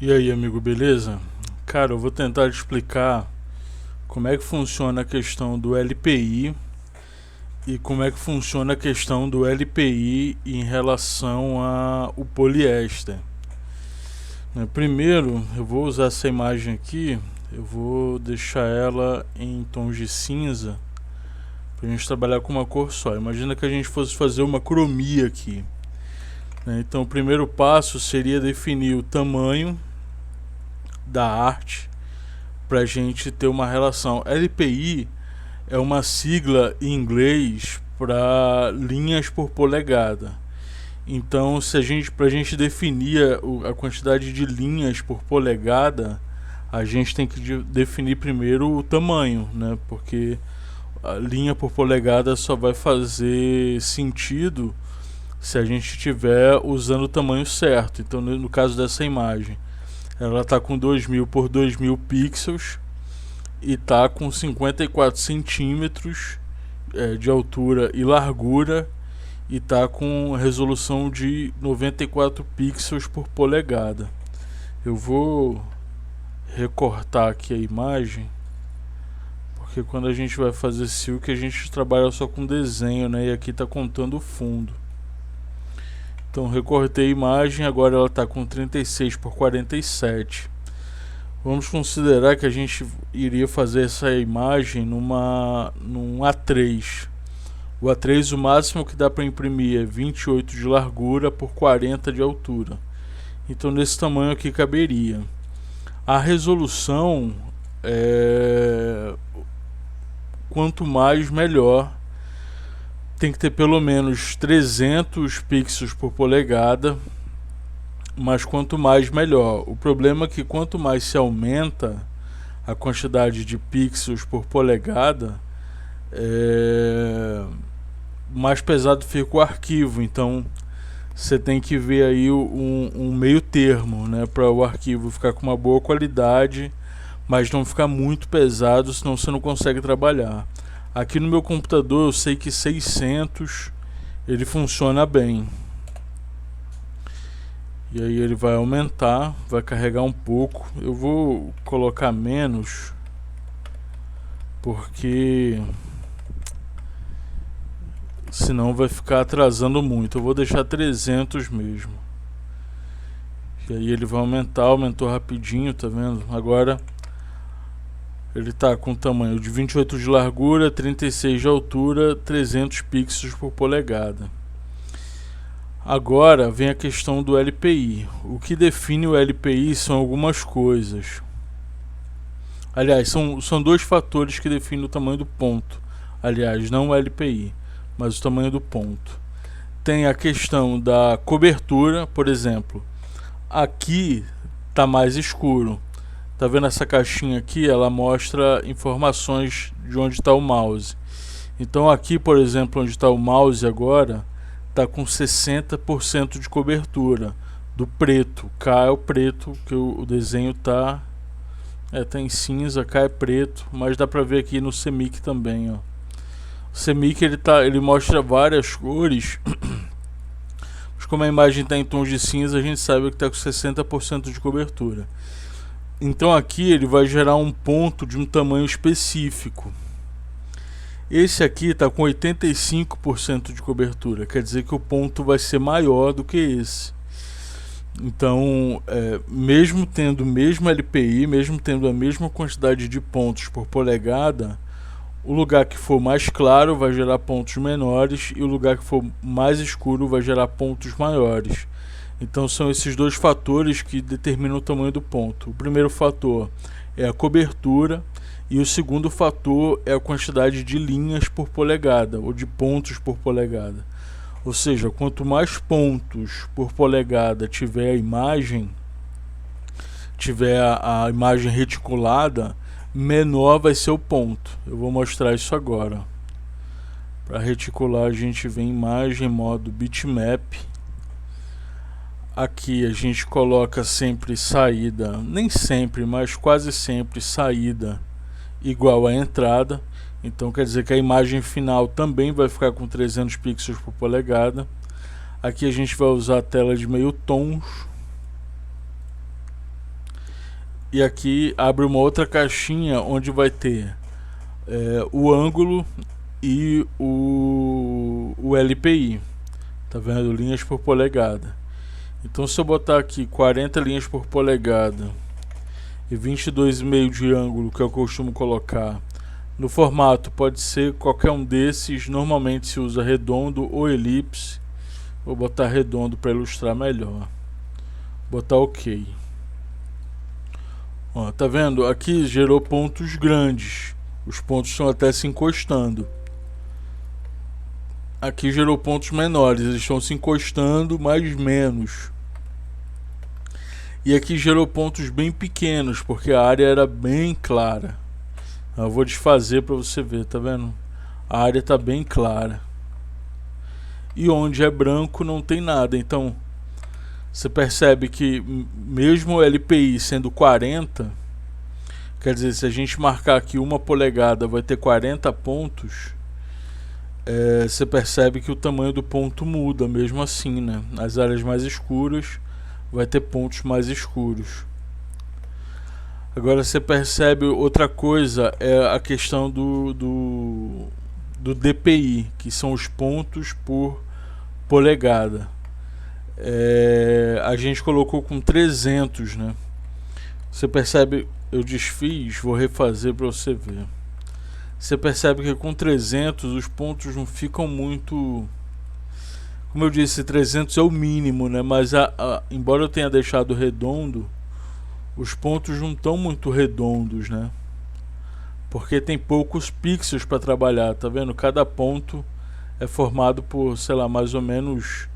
E aí, amigo, beleza? Cara, eu vou tentar te explicar como é que funciona a questão do LPI e como é que funciona a questão do LPI em relação ao poliéster. Primeiro, eu vou usar essa imagem aqui, eu vou deixar ela em tons de cinza para a gente trabalhar com uma cor só. Imagina que a gente fosse fazer uma cromia aqui. Então, o primeiro passo seria definir o tamanho da arte para a gente ter uma relação. LPI é uma sigla em inglês para linhas por polegada. Então, para a gente definir a quantidade de linhas por polegada, a gente tem que definir primeiro o tamanho, né? Porque a linha por polegada só vai fazer sentido se a gente estiver usando o tamanho certo. Então, no caso dessa imagem, ela está com 2000 por 2000 pixels e está com 54 centímetros de altura e largura e está com resolução de 94 pixels por polegada. Eu vou recortar aqui a imagem, porque quando a gente vai fazer silk a gente trabalha só com desenho, né? E aqui está contando o fundo. Então recortei a imagem, agora ela está com 36 por 47. Vamos considerar que a gente iria fazer essa imagem num A3. O A3, o máximo que dá para imprimir é 28 de largura por 40 de altura. Então nesse tamanho aqui caberia. A resolução quanto mais melhor. Tem que ter pelo menos 300 pixels por polegada, mas quanto mais melhor. O problema é que quanto mais se aumenta a quantidade de pixels por polegada, mais pesado fica o arquivo. Então você tem que ver aí um meio termo, né, para o arquivo ficar com uma boa qualidade, mas não ficar muito pesado, senão você não consegue trabalhar. Aqui no meu computador eu sei que 600 ele funciona bem. E aí ele vai aumentar, vai carregar um pouco. Eu vou colocar menos, porque senão vai ficar atrasando muito. Eu vou deixar 300 mesmo. E aí ele vai aumentar, aumentou rapidinho, tá vendo? Agora ele está com tamanho de 28 de largura, 36 de altura, 300 pixels por polegada. Agora vem a questão do LPI. O que define o LPI são algumas coisas. Aliás, são dois fatores que definem o tamanho do ponto. Aliás, não o LPI, mas o tamanho do ponto. Tem a questão da cobertura, por exemplo. Aqui está mais escuro. Tá vendo essa caixinha aqui? Ela mostra informações de onde está o mouse. Então aqui, por exemplo, onde está o mouse agora, está com 60% de cobertura do preto. Cá é o preto, que o desenho tá em cinza, cá é preto, mas dá para ver aqui no CMYK também, ó. O CMYK ele mostra várias cores. Mas como a imagem está em tons de cinza, a gente sabe que está com 60% de cobertura. Então aqui ele vai gerar um ponto de um tamanho específico. Esse aqui está com 85% de cobertura, quer dizer que o ponto vai ser maior do que esse. Então, mesmo tendo o mesmo LPI, mesmo tendo a mesma quantidade de pontos por polegada, o lugar que for mais claro vai gerar pontos menores e o lugar que for mais escuro vai gerar pontos maiores. Então são esses dois fatores que determinam o tamanho do ponto. O primeiro fator é a cobertura e o segundo fator é a quantidade de linhas por polegada ou de pontos por polegada. Ou seja, quanto mais pontos por polegada tiver a imagem, a imagem reticulada, menor vai ser o ponto. Eu vou mostrar isso agora. Para reticular a gente vem em imagem, modo bitmap. Aqui a gente coloca sempre saída, nem sempre, mas quase sempre saída igual a entrada. Então quer dizer que a imagem final também vai ficar com 300 pixels por polegada. Aqui a gente vai usar a tela de meio tons. E aqui abre uma outra caixinha onde vai ter o ângulo e o LPI. Tá vendo? Linhas por polegada. Então se eu botar aqui 40 linhas por polegada e 22,5 de ângulo, que é o que eu costumo colocar, no formato pode ser qualquer um desses, normalmente se usa redondo ou elipse. Vou botar redondo para ilustrar melhor. Botar OK. Ó, tá vendo? Aqui gerou pontos grandes. Os pontos estão até se encostando. Aqui gerou pontos menores, eles estão se encostando, mas menos. E aqui gerou pontos bem pequenos, porque a área era bem clara. Eu vou desfazer para você ver, tá vendo? A área está bem clara. E onde é branco não tem nada. Então você percebe que mesmo o LPI sendo 40, quer dizer, se a gente marcar aqui 1 polegada vai ter 40 pontos, você percebe que o tamanho do ponto muda mesmo assim, né? Nas áreas mais escuras vai ter pontos mais escuros. Agora você percebe outra coisa, é a questão do DPI, que são os pontos por polegada. A gente colocou com 300, né? Você percebe, eu desfiz, vou refazer para você ver. Você percebe que com 300 os pontos não ficam muito... Como eu disse, 300 é o mínimo, né? Mas embora eu tenha deixado redondo, os pontos não estão muito redondos, né? Porque tem poucos pixels para trabalhar, tá vendo? Cada ponto é formado por, sei lá, mais ou menos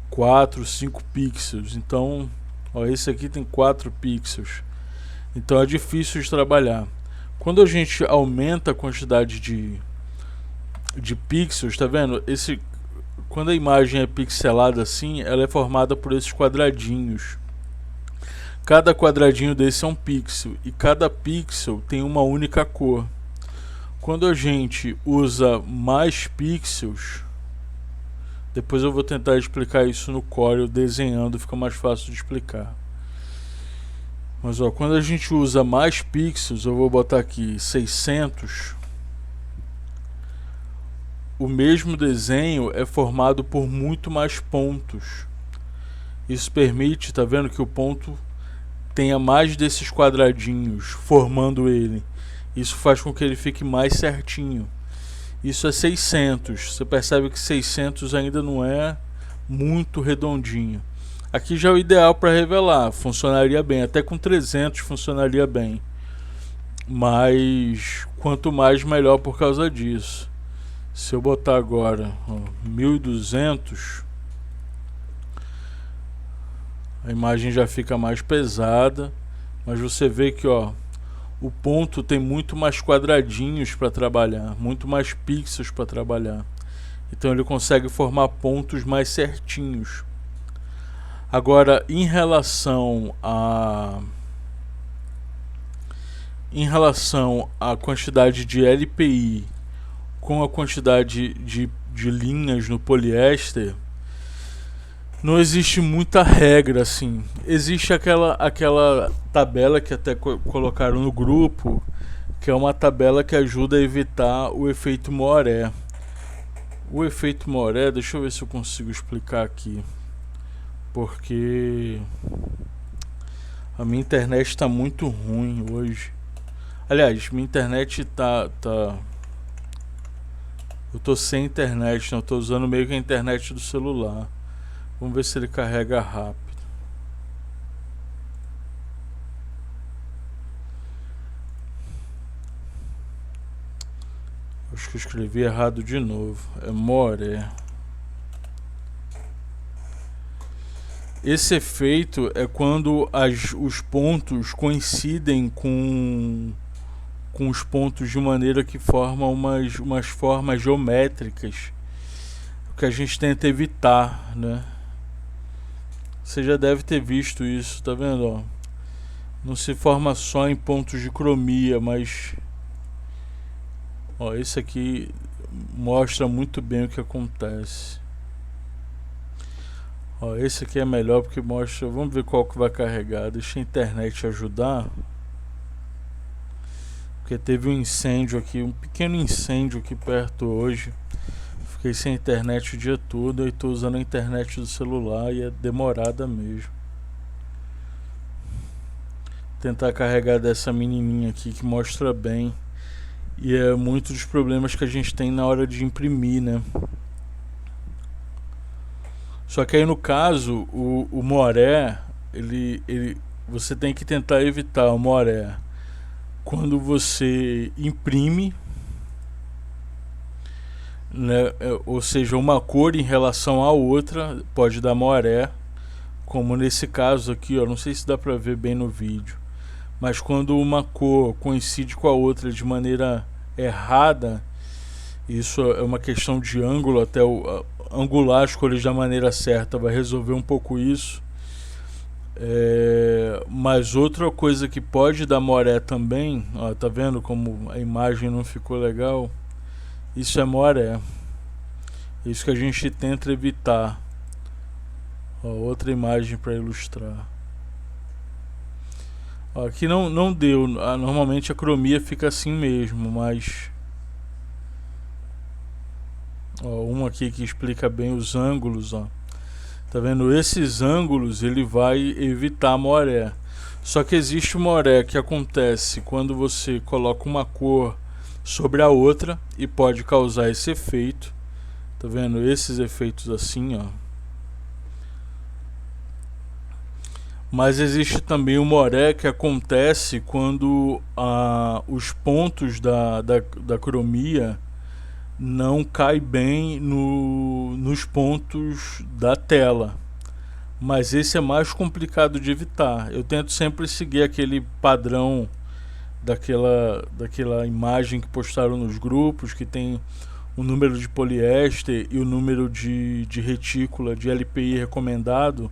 4, 5 pixels. Então, ó, esse aqui tem 4 pixels. Então é difícil de trabalhar. Quando a gente aumenta a quantidade de pixels, tá vendo? Quando a imagem é pixelada assim, ela é formada por esses quadradinhos. Cada quadradinho desse é um pixel e cada pixel tem uma única cor. Quando a gente usa mais pixels, depois eu vou tentar explicar isso no Corel desenhando, fica mais fácil de explicar. Mas ó, quando a gente usa mais pixels, eu vou botar aqui 600. O mesmo desenho é formado por muito mais pontos. Isso permite, tá vendo, que o ponto tenha mais desses quadradinhos formando ele. Isso faz com que ele fique mais certinho. Isso é 600. Você percebe que 600 ainda não é muito redondinho. Aqui já é o ideal para revelar, funcionaria bem. Até com 300 funcionaria bem. Mas quanto mais melhor por causa disso. Se eu botar agora 1200, a imagem já fica mais pesada, mas você vê que ó, o ponto tem muito mais quadradinhos para trabalhar, muito mais pixels para trabalhar. Então ele consegue formar pontos mais certinhos. Agora, em relação à quantidade de LPI com a quantidade de linhas no poliéster, não existe muita regra assim. Existe aquela tabela que até colocaram no grupo, que é uma tabela que ajuda a evitar o efeito Moiré. O efeito Moiré, deixa eu ver se eu consigo explicar aqui, porque a minha internet está muito ruim hoje. Aliás, minha internet tá eu tô sem internet, não, eu tô usando meio que a internet do celular. Vamos ver se ele carrega rápido. Acho que eu escrevi errado de novo. É Moiré. Esse efeito é quando os pontos coincidem com os pontos de maneira que formam umas formas geométricas, o que a gente tenta evitar, né? Você já deve ter visto isso, tá vendo? Ó, não se forma só em pontos de cromia, mas ó, esse aqui mostra muito bem o que acontece. Ó, esse aqui é melhor porque mostra. Vamos ver qual que vai carregar. Deixa a internet ajudar. porque teve um incêndio aqui, um pequeno incêndio aqui perto hoje. Fiquei sem internet o dia todo e estou usando a internet do celular e é demorada mesmo. Tentar carregar dessa menininha aqui que mostra bem. E é muito dos problemas que a gente tem na hora de imprimir, né? Só que aí no caso, o Moré, você tem que tentar evitar o Moré quando você imprime, né? Ou seja, uma cor em relação à outra pode dar Moré, como nesse caso aqui, ó, não sei se dá pra ver bem no vídeo, mas quando uma cor coincide com a outra de maneira errada, isso é uma questão de ângulo, até angular as cores da maneira certa vai resolver um pouco isso. Mas outra coisa que pode dar Moré também, ó, tá vendo como a imagem não ficou legal? Isso é Moré. Isso que a gente tenta evitar. Ó, outra imagem para ilustrar. Ó, aqui não deu. Normalmente a cromia fica assim mesmo, mas ó, uma aqui que explica bem os ângulos, ó. Tá vendo? Esses ângulos ele vai evitar Moré. Só que existe Moré que acontece quando você coloca uma cor sobre a outra e pode causar esse efeito. Tá vendo? Esses efeitos assim, ó. Mas existe também o Moré que acontece quando os pontos da cromia não cai bem nos pontos da tela. Mas esse é mais complicado de evitar. Eu tento sempre seguir aquele padrão daquela imagem que postaram nos grupos, que tem o número de poliéster e o número de retícula de LPI recomendado.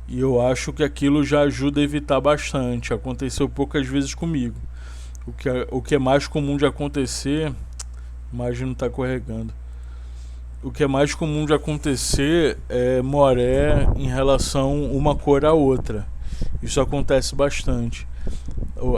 E eu acho que aquilo já ajuda a evitar bastante. Aconteceu poucas vezes comigo. O que é mais comum de acontecer... A imagem não está corregando. O que é mais comum de acontecer é Moré em relação uma cor à outra. Isso acontece bastante.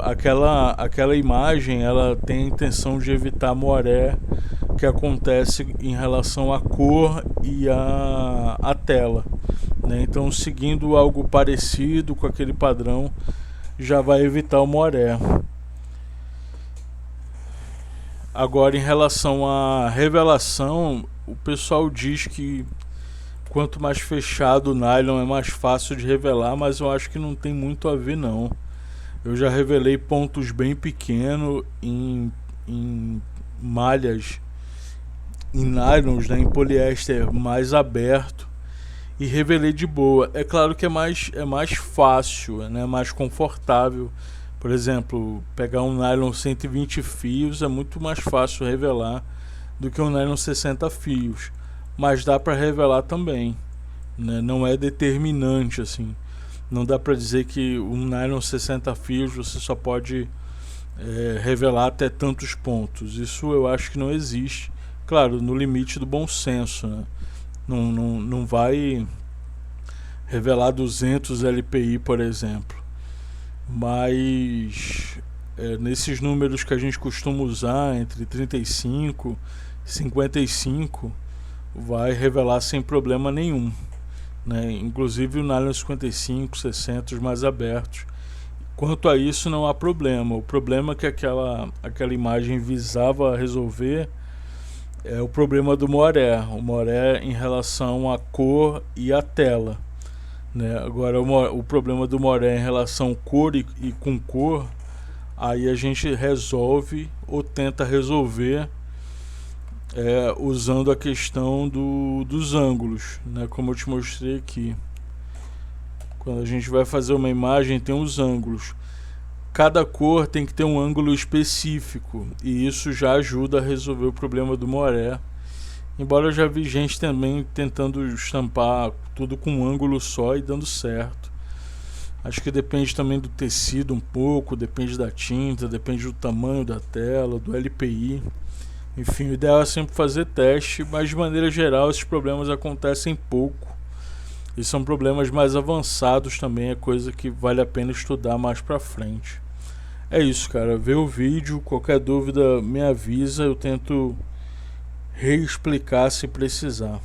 Aquela imagem ela tem a intenção de evitar Moré que acontece em relação à cor e à tela, né? Então, seguindo algo parecido com aquele padrão, já vai evitar o Moré. Agora, em relação à revelação, o pessoal diz que quanto mais fechado o nylon é mais fácil de revelar, mas eu acho que não tem muito a ver não. Eu já revelei pontos bem pequenos em malhas, em nylons, né, em poliéster mais aberto, e revelei de boa. É claro que é mais fácil, né, mais confortável. Por exemplo, pegar um nylon 120 fios é muito mais fácil revelar do que um nylon 60 fios. Mas dá para revelar também, né? Não é determinante assim. Não dá para dizer que um nylon 60 fios você só pode revelar até tantos pontos. Isso eu acho que não existe. Claro, no limite do bom senso, né? Não vai revelar 200 LPI, por exemplo. Mas nesses números que a gente costuma usar, entre 35 e 55, vai revelar sem problema nenhum, né? Inclusive o nylon 55, 60, os mais abertos. Quanto a isso não há problema. O problema que aquela imagem visava resolver é o problema do Moré. O Moré em relação à cor e à tela, né? Agora o problema do Moré em relação cor e com cor, aí a gente resolve ou tenta resolver usando a questão dos ângulos, né? Como eu te mostrei aqui, quando a gente vai fazer uma imagem tem os ângulos, cada cor tem que ter um ângulo específico e isso já ajuda a resolver o problema do Moré. Embora eu já vi gente também tentando estampar tudo com um ângulo só e dando certo. Acho que depende também do tecido um pouco, depende da tinta, depende do tamanho da tela, do LPI. Enfim, o ideal é sempre fazer teste, mas de maneira geral esses problemas acontecem pouco. E são problemas mais avançados também, é coisa que vale a pena estudar mais pra frente. É isso, cara. Vê o vídeo, qualquer dúvida me avisa, eu tento reexplicar se precisar.